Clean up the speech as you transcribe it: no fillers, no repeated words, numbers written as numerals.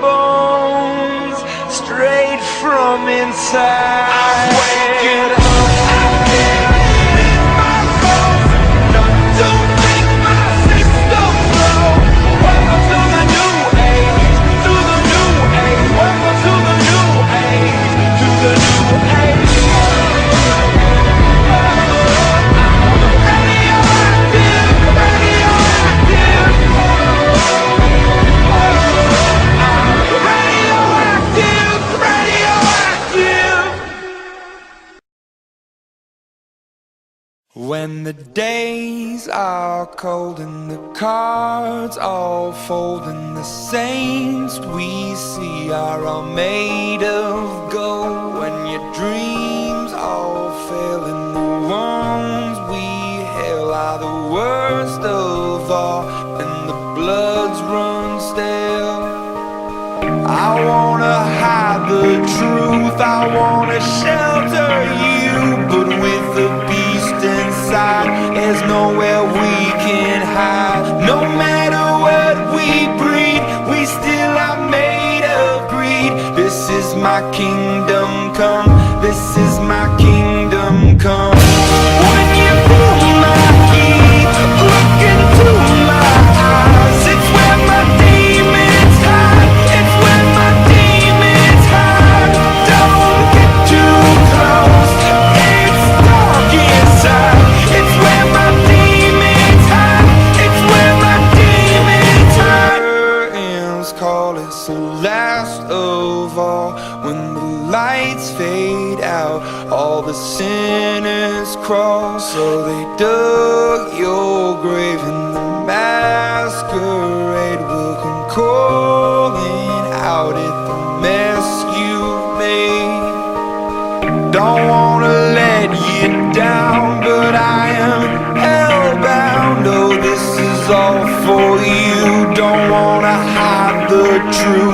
bones, straight from inside. I'm waking up. When the days are cold and the cards all fold and the saints we see are all made of gold, when your dreams all fail and the ones we hail are the worst of all and the bloods run stale, I wanna hide the truth, I wanna shelter you, but with the beast inside, there's nowhere we can hide. No matter what we breed, we still are made of greed. This is my kingdom come, this is my kingdom come. When you pull my key, look into my eyes, it's where my demons hide, it's where my demons hide. Don't get too close, it's dark inside. It's where my demons hide, it's where my demons hide. Curtains call, it's the last of all. When the lights fade out, all the sinners crawl. So they dug your grave and the masquerade will come calling out at the mess you've made. Don't wanna let you down, but I am hellbound. Oh, this is all for you. Don't wanna hide the truth,